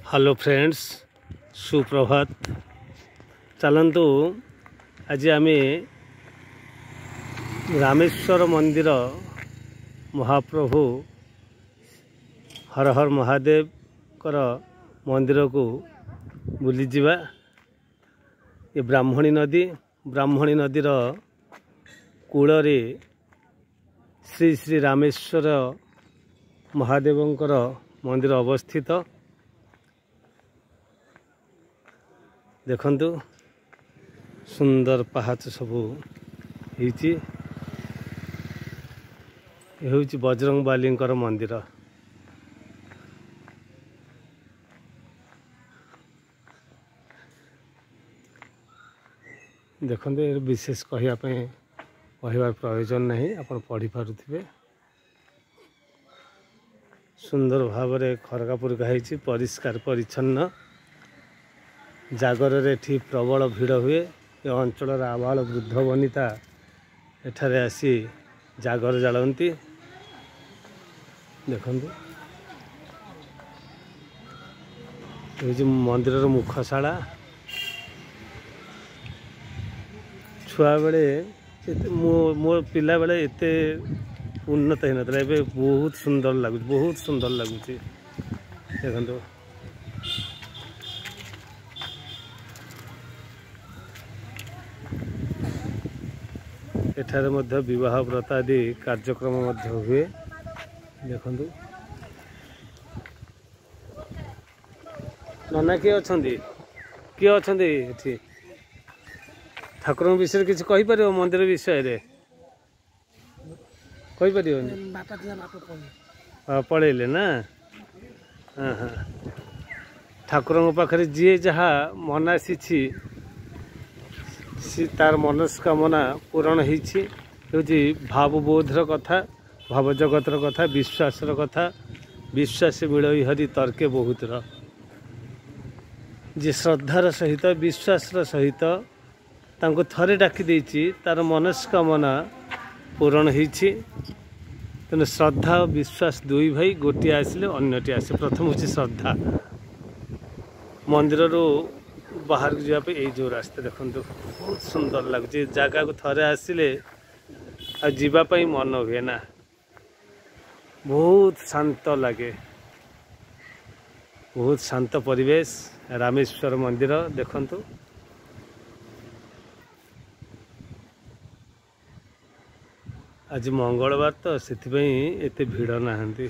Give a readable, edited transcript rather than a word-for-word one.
Hello friends, सुप्रभात। चलतु आज आम रामेश्वर मंदिर महाप्रभु हर हर महादेव कर मंदिर को बुली जावा। ये ब्राह्मणी नदीर कूल श्री श्री रामेश्वर महादेवंकर मंदिर अवस्थित। देखंतु सुंदर पहाच सब होइछि। ये होइछि बजरंग बालींकर मंदिर। देखंतु ये विशेष कहबार प्रयोजन नहीं, आपण पढ़ी पारुथिबे। सुंदर भाव में खरका पुरका होइछि, परिष्कार परिच्छन्न। जागर रे प्रबल भिड़ हुए। ये अंचल आबाल वृद्ध वनिता एठारे आसी जागर जालती। देखंतु ये मंदिर मुखशाला। छुआ बेले मो पिला बेले एते उन्नत ही नतला, एबे बहुत सुंदर लगुच। देखंतु एठारे मध्य विवाह व्रत आदि कार्यक्रम मध्य हुए। देखंतु नाना किए अछंती एठी ठाकुर विषय किसी कहि परियो? मंदिर विषय रे कहि परियो? पढ़ेले ना। हाँ हाँ, ठाकुर पाखे जी जहाँ मनासी तार मनस्कामना पूरण होइछि। भावबोधर कथा, भाव जगतर कथा, विश्वासर कथा। विश्वास मिलई हरि तर्के बहुतर। जे श्रद्धार सहित विश्वासर सहित तांको थरे डाकी देछि, तार मनस्कामना पूरण होइछि। तेणु श्रद्धा और विश्वास दुई भाई गोटे आसिले अन्यटी आसे। प्रथम होछि श्रद्धा। मंदिर बाहर जावाई ये जो रास्ता देखो बहुत सुंदर लगुच। जगह को थरे आसिले आवाई मन हुए ना, बहुत शांत लगे, बहुत शांत परिवेश। रामेश्वर मंदिर देखंतु। आज मंगलवार तो से एते भिड़ नहांती।